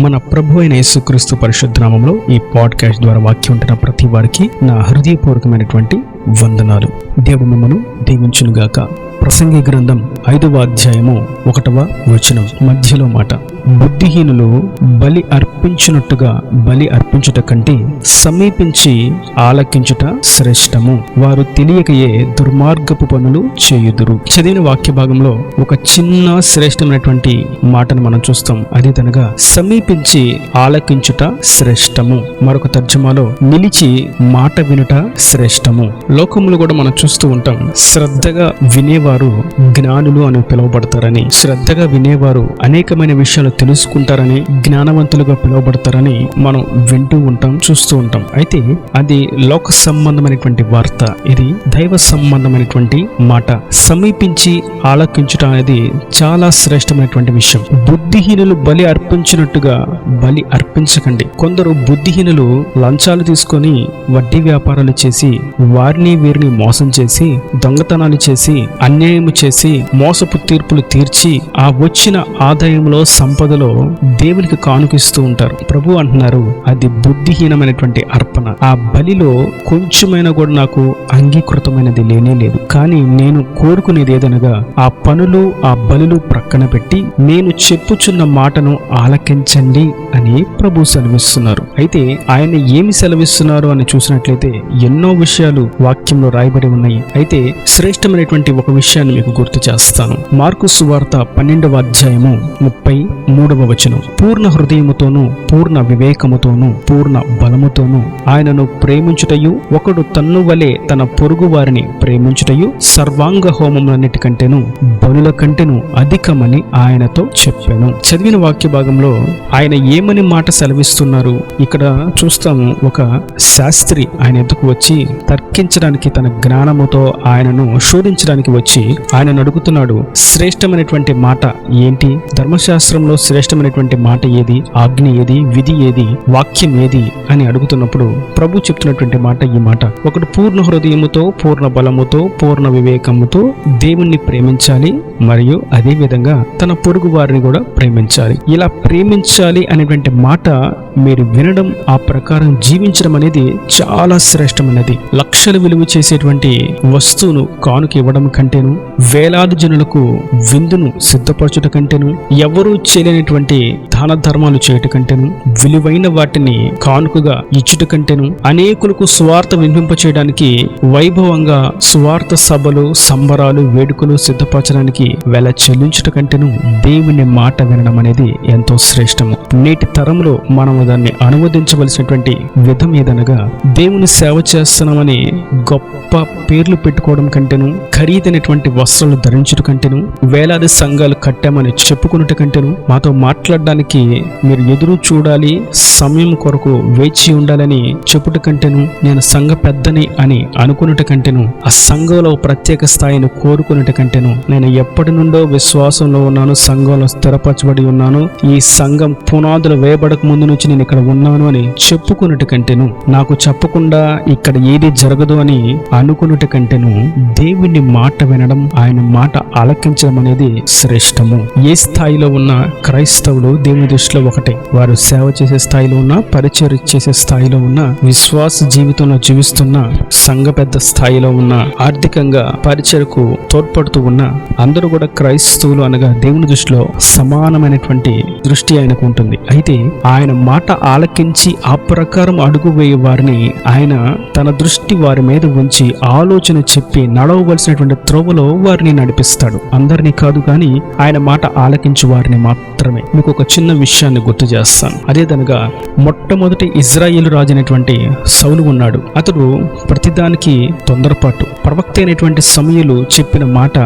మన ప్రభు అయిన యేసుక్రీస్తు పరిశుద్ధ నామములో ఈ పాడ్కాస్ట్ ద్వారా వాక్యం ఉంటున్న ప్రతి వారికి నా హృదయపూర్వకమైనటువంటి వందనాలు. దేవుడు మిమ్మను దీవించునుగాక. ప్రసంగి గ్రంథం 5వ అధ్యాయము 1వ వచనం మధ్యలో మాట, బుద్ధిహీనులు బలి అర్పించునట్టుగా బలి అర్పించుట కంటే సమీపించి ఆలకించుట శ్రేష్టము. వారు తెలియకయే దుర్మార్గపు పనులు చేయుదురు. చదివిన వాక్య భాగంలో ఒక చిన్న శ్రేష్టమైనటువంటి మాటను మనం చూస్తాం. అదేదనగా సమీపించి ఆలకించుట శ్రేష్టము. మరొక తర్జమాలో నిలిచి మాట వినుట శ్రేష్టము. లోకములు కూడా మనం చూస్తూ ఉంటాం. శ్రద్ధగా వినేవారు జ్ఞానులు అని పిలువబడతారని, శ్రద్ధగా వినేవారు అనేకమైన విషయాలు తెలుసుకుంటారని, జ్ఞానవంతులుగా పిలువబడతారని మనం వింటూ ఉంటాం, చూస్తూ ఉంటాం. అయితే అది లోక సంబంధమైనటువంటి వార్త, ఇది దైవ సంబంధమైనటువంటి మాట. సమీపించి ఆలకించుట అనేది చాలా శ్రేష్టమైనటువంటి విషయం. బుద్ధిహీనులు బలి అర్పించినట్టుగా బలి అర్పించకండి. కొందరు బుద్ధిహీనులు లంచాలు తీసుకొని వడ్డీ వ్యాపారాలు చేసి వారిని వీరిని మోసం చేసి దొంగతనాలు చేసి అన్యాయము చేసి మోసపు తీర్పులు తీర్చి ఆ వచ్చిన ఆదాయంలో సంపదలో దేవునికి కానుకిస్తూ ఉంటారు. ప్రభు అంటున్నారు, అది బుద్ధిహీనమైనటువంటి అర్పణ. ఆ బలిలో కొంచెమైనా కూడా నాకు అంగీకృతమైనది లేనే లేదు. కానీ నేను కోరుకునేది ఏదనగా ఆ పనులు ఆ బలులు ప్రక్కన పెట్టి నేను చెప్పుచున్న మాటను ఆలకించండి అని ప్రభు సెలవిస్తున్నారు. అయితే ఆయన ఏమి సెలవిస్తున్నారు అని చూసినట్లయితే ఎన్నో విషయాలు వాక్యంలో రాయబడి ఉన్నాయి. అయితే శ్రేష్టమైనటువంటి ఒక విషయాన్ని మీకు గుర్తు చేస్తాను. మార్కు సువార్త 12వ అధ్యాయము 33వ వచనం, పూర్ణ హృదయముతోనూ పూర్ణ వివేకముతోనూ పూర్ణ బలముతోనూ ఆయనను ప్రేమించుటయు ఒకడు తన్ను వలె తన పొరుగు వారిని ప్రేమించుటయు సర్వాంగ హోమములన్నిటికంటేను బలుల కంటేను అధికమని ఆయనతో చెప్పాను. చదివిన వాక్య భాగంలో ఆయన ఏమని మాట సెలవిస్తున్నారు ఇక్కడ చూస్తాము. ఒక శాస్త్రి ఆయన ఎద్దుకు వచ్చి తర్కించడానికి, తన జ్ఞానముతో ఆయనను శోధించడానికి వచ్చి ఆయనను అడుగుతున్నాడు, శ్రేష్టమైనటువంటి మాట ఏంటి? ధర్మశాస్త్రంలో శ్రేష్టమైనటువంటి మాట ఏది? ఆజ్ఞ ఏది? విధి ఏది? వాక్యం ఏది అని అడుగుతున్నప్పుడు ప్రభు చెప్తున్నటువంటి మాట ఈ మాట, ఒకడు పూర్ణ హృదయముతో పూర్ణ బలముతో పూర్ణ వివేకముతో దేవుణ్ణి ప్రేమించాలి, మరియు అదే విధంగా తన పొరుగు వారిని కూడా ప్రేమించాలి. ఇలా ప్రేమించాలి అనేటువంటి మాట మీరు వినడం, ఆ ప్రకారం జీవించడం అనేది చాలా శ్రేష్టమైనది. లక్షలు విలువ చేసేటువంటి వస్తువును కానుక ఇవ్వడం కంటేను, వేలాది జనులకు విందును సిద్ధపరచుట కంటేను, ఎవరూ చేయలేనటువంటి దాన ధర్మాలు చేయట కంటేను, విలువైన వాటిని కానుకగా ఇచ్చుట కంటేను, అనేకులకు సువార్త వినిపింప చేయడానికి వైభవంగా సువార్త సభలు, సంబరాలు, వేడుకలు సిద్ధపరచడానికి వెల చెల్లించుట కంటేను దేవుని మాట వినడం అనేది ఎంతో శ్రేష్టము. నేటి తరంలో మనము దాన్ని అనువదించవలసినటువంటి విధం ఏదనగా, దేవుని సేవ చేస్తున్నామని గొప్ప పేర్లు పెట్టుకోవడం కంటేను, ఖరీదైనటువంటి వస్త్రాలు ధరించుట కంటేను, వేలాది సంఘాలు కట్టామని చెప్పుకున్నట కంటేను, మాతో మాట్లాడడానికి మీరు ఎదురు చూడాలి, సమయం కొరకు వేచి ఉండాలని చెప్పుట కంటేను, నేను సంఘ పెద్దని అని అనుకున్నట కంటేను, ఆ సంఘంలో ప్రత్యేక స్థాయిని కోరుకున్నట కంటేను, నేను ఎప్పటి నుండో విశ్వాసంలో ఉన్నాను, సంఘంలో స్థిరపరచబడి ఉన్నాను, ఈ సంఘం పునాదులు వేయబడక ముందు నుంచి నేను ఇక్కడ ఉన్నాను అని చెప్పుకున్నట కంటేను, నాకు చెప్పకుండా ఇక్కడ ఏది జరగదు అని అనుకున్నట కంటేను దేవుని మాట వినడం, ఆయన మాట ఆలకించడం అనేది శ్రేష్టము. ఏ స్థాయిలో ఉన్న క్రైస్తవులు దేవుని దృష్టిలో ఒకటే. వారు సేవ చేసే స్థాయిలో ఉన్న, పరిచర్య చేసే స్థాయిలో ఉన్న, విశ్వాస జీవితంలో జీవిస్తున్న, సంఘ పెద్ద స్థాయిలో ఉన్న, ఆర్థికంగా పరిచర్యకు తోడ్పడుతూ ఉన్న అందరూ కూడా క్రైస్తవులు అనగా దేవుని దృష్టిలో సమానమైనటువంటి దృష్టి ఆయనకు ఉంటుంది. అయితే ఆయన మాట ఆలకించి ఆ ప్రకారం అడుగు వేయ వారిని ఆయన తన దృష్టి వారి మీద ఉంచి ఆలోచన చెప్పి నడవవలసినటువంటి త్రోవలో వారిని నడిపిస్తాడు. అందరినీ కాదు, కానీ ఆయన మాట ఆలకించి వారిని మాత్రమే. మీకు ఒక చిన్న విషయాన్ని గుర్తు చేస్తాను. అదేదనగా మొట్టమొదటి ఇజ్రాయేలు రాజు అయినటువంటి సౌలు ఉన్నాడు. అతడు ప్రతిదానికి తొందరపాటు. ప్రవక్త అయినటువంటి సమూయేలు చెప్పిన మాట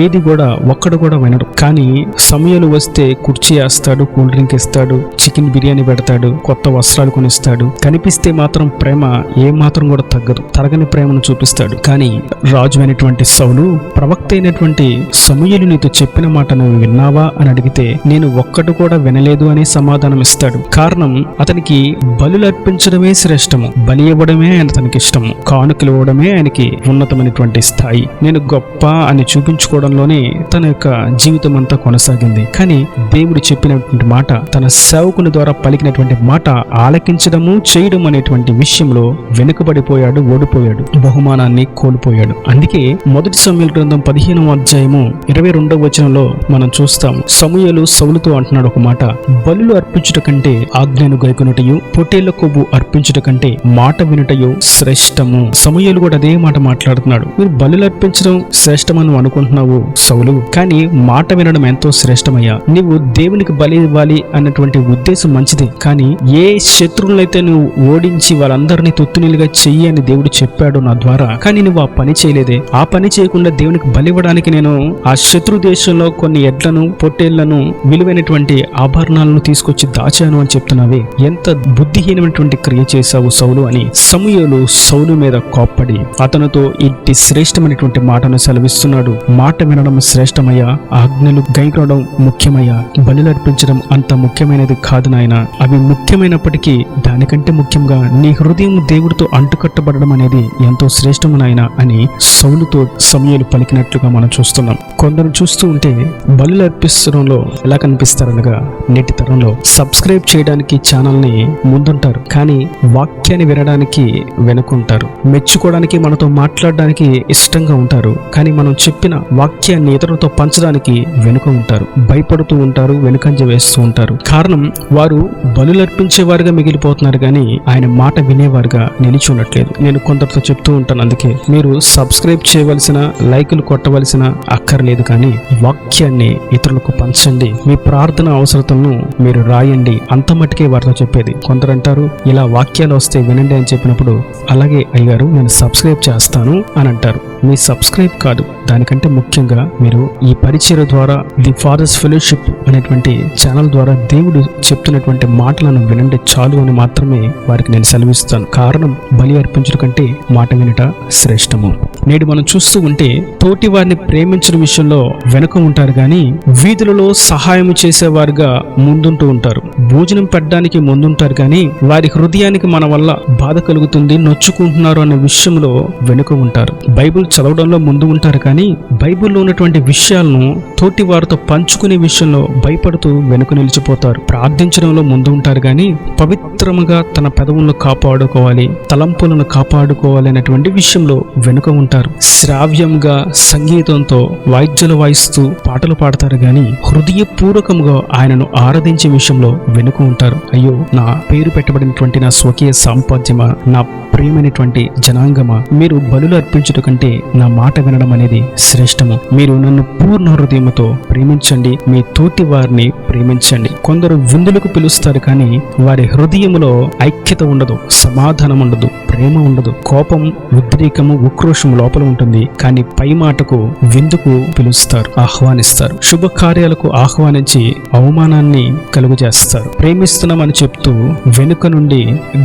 ఏది కూడా ఒక్కడు కూడా వినడు. కానీ సమూయేలు వస్తే కుర్చీ వేస్తాడు, కూల్ డ్రింక్ ఇస్తాడు, చికెన్ బిర్యానీ పెడతాడు, కొత్త వస్త్రాలు కొనిస్తాడు. కనిపిస్తే మాత్రం ప్రేమ ఏ మాత్రం కూడా తగ్గదు, తరగని ప్రేమను చూపిస్తాడు. కానీ రాజు అయినటువంటి సౌలు ప్రవక్త అయినటువంటి సమూయేలు నీతో చెప్పిన మాట నువ్వు విన్నావా అని అడిగితే నేను ఒక్కటి కూడా వినలేదు అని సమాధానం ఇస్తాడు. కారణం, అతనికి బలులు అర్పించడమే శ్రేష్టము, బలి ఇవ్వడమే అతనికి ఇష్టము, కానుకలు ఇవ్వడమే ఆయనకి ఉన్నతమైన శ్రేష్టమైనటువంటి స్థాయి. నేను గొప్ప అని చూపించుకోవడంలోనే తన యొక్క జీవితం అంతా కొనసాగింది. కానీ దేవుడు చెప్పినటువంటి మాట, తన సేవకుని ద్వారా పలికినటువంటి మాట ఆలకించడము చేయడం అనేటువంటి విషయంలో వెనుకబడిపోయాడు, ఓడిపోయాడు, బహుమానాన్ని కోల్పోయాడు. అందుకే మొదటి సమూయేలు గ్రంథం 15వ అధ్యాయము 22వ వచనంలో మనం చూస్తాం, సమూయేలు సౌలుతో అంటున్నాడు ఒక మాట, బలులు అర్పించుట కంటే ఆజ్ఞను గైకొనుటయు పొట్టేళ్ల కొవ్వు అర్పించుట కంటే మాట వినుటయు శ్రేష్టము. సమూయేలు కూడా అదే మాట మాట్లాడుతున్నాడు. మీరు బలులు అర్పించడం శ్రేష్టమని అనుకుంటున్నావు సౌలు, కానీ మాట వినడం ఎంతో శ్రేష్టమయ్యా. నీవు దేవునికి బలి ఇవ్వాలి అన్నటువంటి ఉద్దేశం మంచిది, కానీ ఏ శత్రువులైతే నువ్వు ఓడించి వాళ్ళందరినీ తొత్తునీలుగా చెయ్యి అని దేవుడు చెప్పాడు నా ద్వారా, కానీ నువ్వు ఆ పని చేయలేదే. ఆ పని చేయకుండా దేవునికి బలి ఇవ్వడానికి నేను ఆ శత్రు దేశంలో కొన్ని ఎడ్లను, పొట్టేళ్లను, విలువైనటువంటి ఆభరణాలను తీసుకొచ్చి దాచాను అని చెప్తున్నావే, ఎంత బుద్ధిహీనమైనటువంటి క్రియ చేశావు సౌలు అని సమూయేలు సౌలు మీద కోప్పడి అతనితో ఇట్టి శ్రేష్టమైనటువంటి మాటను సెలవిస్తున్నాడు. మాట వినడం శ్రేష్టమయ్యా, ఆజ్ఞలు గైకొనడం ముఖ్యమయ్యా, బలులు అర్పించడం అంత ముఖ్యమైనది కాదు నాయన. అవి ముఖ్యమైనప్పటికీ దానికంటే ముఖ్యంగా నీ హృదయం దేవుడితో అంటుకట్టబడడం అనేది ఎంతో శ్రేష్టము నాయన అని సౌలుతో సమూయేలు పలికినట్లుగా మనం చూస్తున్నాం. కొందరు చూస్తూ ఉంటే బలులు అర్పిస్తడంలో ఎలా కనిపిస్తారనగా, నేటి తరంలో సబ్స్క్రైబ్ చేయడానికి ఛానల్ ని ముందుంటారు, కానీ వాక్యాన్ని వినడానికి వెనుకుంటారు. మెచ్చుకోవడానికి, మనతో మాట్లాడడానికి ఇష్టంగా ఉంటారు, కానీ మనం చెప్పిన వాక్యాన్ని ఇతరులతో పంచడానికి వెనుక ఉంటారు. భయపడుతూ ఉంటారు, వెనుకంజ వేస్తూ ఉంటారు. కారణం, వారు బలులు అర్పించేవారుగా మిగిలిపోతున్నారు, కానీ ఆయన మాట వినేవారుగా నిలిచి ఉండట్లేదు. నేను కొందరితో చెప్తూ ఉంటాను, అందుకే మీరు సబ్స్క్రైబ్ చేయవలసిన, లైకులు కొట్టవలసిన అక్కర్లేదు, కానీ వాక్యాన్ని ఇతరులకు పంచండి. మీ ప్రార్థన అవసరతలను మీరు రాయండి. అంత మట్టుకే వారితో చెప్పేది. కొందరు అంటారు, ఇలా వాక్యాలు వస్తే వినండి అని చెప్పినప్పుడు, అలాగే అయ్యారు నేను సబ్స్క్రైబ్ చేస్తాను అని అంటారు. మీ సబ్స్క్రైబ్ కాదు, దానికంటే ముఖ్యంగా మీరు ఈ పరిచయ ద్వారా, ది ఫాదర్స్ ఫెలోషిప్ అనేటువంటి ఛానల్ ద్వారా దేవుడు చెప్తున్నటువంటి మాటలను వినండి చాలు అని మాత్రమే వారికి నేను సెలవిస్తాను. కారణం, బలి అర్పించడం కంటే మాట వినట శ్రేష్టము. నేడు మనం చూస్తూ ఉంటే తోటి వారిని ప్రేమించిన విషయంలో వెనుక ఉంటారు, కానీ వీధులలో సహాయం చేసేవారుగా ముందుంటూ ఉంటారు. భోజనం పెట్టడానికి ముందుంటారు, కానీ వారి హృదయానికి మన వల్ల బాధ కలుగుతుంది, నొచ్చుకుంటున్నారు అనే విషయంలో వెనుక ఉంటారు. బైబిల్ చదవడంలో ముందు ఉంటారు, కానీ బైబిల్లో ఉన్నటువంటి విషయాలను తోటి వారితో పంచుకునే విషయంలో భయపడుతూ వెనుక నిలిచిపోతారు. ప్రార్థించడంలో ముందు ఉంటారు, కానీ పవిత్రముగా తన పెదవులను కాపాడుకోవాలి, తలంపులను కాపాడుకోవాలి అనేటువంటి విషయంలో వెనుక ఉంటారు. శ్రావ్యంగా సంగీతంతో వాయిద్యాలు వాయిస్తూ పాటలు పాడతారు, కానీ హృదయపూర్వకంగా ఆయనను ఆరాధించే విషయంలో వెనుక ఉంటారు. అయ్యో, నా పేరు పెట్టబడినటువంటి నా స్వకీయ సాంపాద్యమా, నా ప్రియమైనటువంటి జనాంగమా, మీరు బలులు అర్పించుట కంటే నా మాట వినడం అనేది శ్రేష్టము. మీరు నన్ను పూర్ణ హృదయముతో ప్రేమించండి, మీ తోటి వారిని ప్రేమించండి. కొందరు విందులకు పిలుస్తారు, కానీ వారి హృదయములో ఐక్యత ఉండదు, సమాధానం ఉండదు, ప్రేమ ఉండదు. కోపం, ఉద్రేకము, ఉక్రోషం లోపల ఉంటుంది, కానీ పై మాటకు విందుకు పిలుస్తారు, ఆహ్వానిస్తారు. శుభకార్యాలకు ఆహ్వానించి అవమానాన్ని కలుగజేస్తారు. ప్రేమిస్తున్నామని చెప్తూ వెనుక నుండి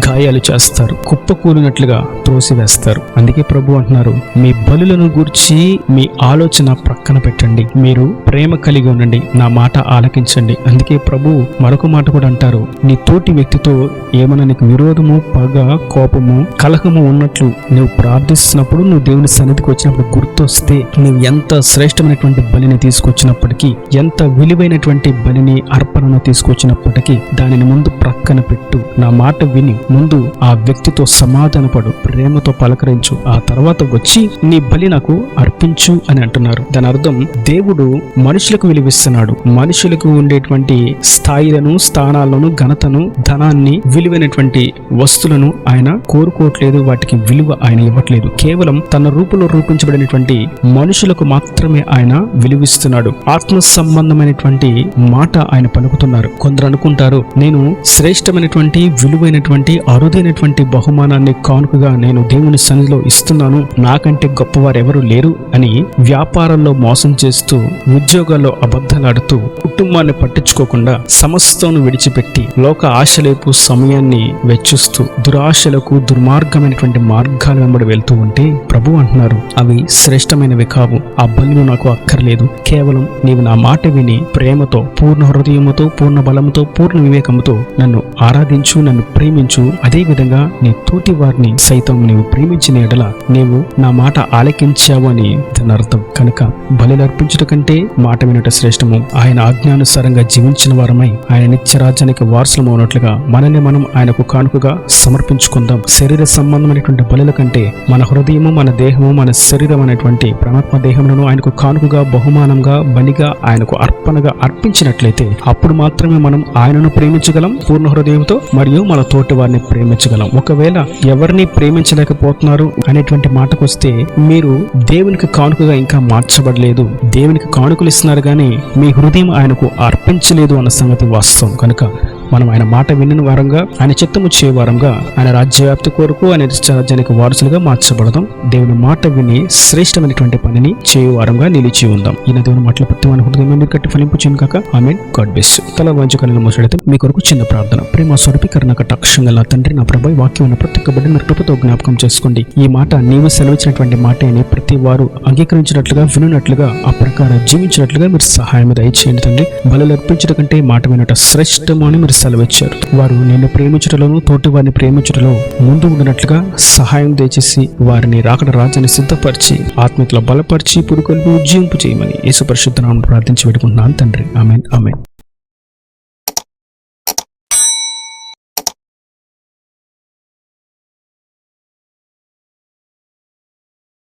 గాయాలు చేస్తారు, కుప్పకూలినట్లుగా త్రోసివేస్తారు. అందుకే ప్రభు అంటున్నారు, మీ బలులను గూర్చి మీ ఆలోచన ప్రక్కన పెట్టండి, మీరు ప్రేమ కలిగి ఉండండి, నా మాట ఆలకించండి. అందుకే ప్రభు మరొక మాట కూడా అంటారు, నీ తోటి వ్యక్తితో ఏమైనా నీకు విరోధము, పగ, కోపము, కలహము ఉన్నట్లు నువ్వు ప్రార్థిస్తున్నప్పుడు, నువ్వు దేవుని సన్నిధికి వచ్చినప్పుడు గుర్తొస్తే, నువ్వు ఎంత శ్రేష్టమైనటువంటి బలిని తీసుకొచ్చినప్పటికీ, ఎంత విలువైనటువంటి బలిని, అర్పణను తీసుకొచ్చినప్పటికీ దానిని ముందు ప్రక్కన పెట్టు. నా మాట విని ముందు ఆ వ్యక్తితో సమాధానపడు, ప్రేమతో పలకరించు, ఆ తర్వాత వచ్చి నీ బలి నాకు అర్పించు అని అంటున్నారు. దాని అర్థం, దేవుడు మనుషులకు విలువిస్తున్నాడు. మనుషులకు ఉండేటువంటి స్థాయిలను, స్థానాలను, ఘనతను, ధనాన్ని, విలువైనటువంటి వస్తువులను ఆయన కోరుకోవట్లేదు, వాటికి విలువ ఆయన ఇవ్వట్లేదు. కేవలం తన రూపంలో రూపించబడినటువంటి మనుషులకు మాత్రమే ఆయన విలువిస్తున్నాడు. ఆత్మ సంబంధమైనటువంటి మాట ఆయన పలుకుతున్నారు. కొందరు అనుకుంటారు, నేను శ్రేష్టమైనటువంటి, విలువైనటువంటి, అరుదైనటువంటి బహుమానాన్ని కానుకగా నేను దేవుని సన్నిధిలో ఇస్తున్నాను, నాకంటే గొప్పవారు ఎవరు లేరు అని వ్యాపారాల్లో మోసం చేస్తూ, ఉద్యోగాల్లో అబద్ధాలాడుతూ, కుటుంబాన్ని పట్టించుకోకుండా సమస్తం విడిచిపెట్టి లోక ఆశలేపు సమయాన్ని వెచ్చిస్తూ దురాశలకు దుర్మార్గమైనటువంటి మార్గాల వెంబడి వెళ్తూ ఉంటే ప్రభు అంటున్నారు, అవి శ్రేష్టమైనవి కావు. ఆ బలులు నాకు అక్కర్లేదు. కేవలం నీవు నా మాట విని ప్రేమతో, పూర్ణ హృదయముతో, పూర్ణ బలముతో, పూర్ణ వివేకముతో నన్ను ఆరాధించు, నన్ను ప్రేమించు. అదే విధంగా నీ తోటి వారిని సైతం నీవు ప్రేమించిన ఎడల నీవు నా మాట ఆలకించావు అని దాని అర్థం. కనుక బలులు అర్పించుట కంటే మాట వినుట శ్రేష్టము. ఆయన ఆజ్ఞానుసారంగా జీవించిన వారమై ఆయన నిత్యరాజ్యానికి వారసులము ఉన్నట్లుగా మనల్ని మనం ఆయనకు కానుకగా సమర్పించుకుందాం. శరీర సంబంధమైనటువంటి బలుల కంటే మన హృదయము, మన దేహము, మన శరీరం అనేటువంటి పరమాత్మ దేహములను ఆయనకు కానుకగా, బహుమానంగా, బలిగా, ఆయనకు అర్పణగా అర్పించినట్లయితే అప్పుడు మాత్రమే మనం ఆయనను ప్రేమించగలం పూర్ణ హృదయంతో, మరియు మన తోటి వారిని ప్రేమించగలం. ఒకవేళ ఎవరిని ప్రేమించలేకపోతున్నారు అనేటువంటి మాటకు వస్తే, మీరు దేవునికి కానుకగా ఇంకా మార్చబడలేదు. దేవునికి కానుకలు ఇస్తున్నారు కానీ మీ హృదయం ఆయనకు అర్పించలేదు అన్న సంగతి వాస్తవం. కనుక మనం ఆయన మాట విన్న వారంగా, ఆయన చిత్తము చేయ వారంగా, ఆయన రాజ్యవ్యాప్తి కొరకు, ఆయన రాజ్యానికి వారసులుగా మార్చబడదాం. దేవుని మాట విని శ్రేష్టమైనటువంటి పనిని చేయు వారంగా నిలిచి ఉందాం. ఈయన దేవుని మాటల ప్రతి మన హృదయం మీరు కట్టి ఫలింపుచేయను కాక. ఆమేన్. God bless you. తల వంచుకలను మోసడితే మీ కొరకు చిన్న ప్రార్థన. ప్రేమ స్వరూపీకరణ కటాక్షంగా నా తండ్రి, నా ప్రభు, వాక్యం ఉన్న ప్రతి ఒక్క బిడ్డను మీరు కృపతో జ్ఞాపకం చేసుకోండి. ఈ మాట నీవు సెలవిచ్చినటువంటి మాట అని ప్రతి వారు అంగీకరించినట్లుగా, వినున్నట్లుగా, ఆ ప్రకారం జీవించినట్లుగా మీరు సహాయం దయచేయండి తండ్రి. బలులు అర్పించడం కంటే మాట వినట శ్రేష్టము అని మీరు సెలవిచ్చారు. వారు నిన్ను ప్రేమించటలోను, తోటి వారిని ప్రేమించటలో ముందు ఉన్నట్లుగా సహాయం దయచేసి వారిని రాకడ రాజ్యాన్ని సిద్ధపరిచి, ఆత్మీయతలో బలపరిచి, పురుకొల్పి ఉజ్జీవింపు చేయమని యేసు పరిశుద్ధ నామమున ప్రార్థించి వేడుకుంటున్నాను తండ్రి. ఆమేన్. ఆమేన్.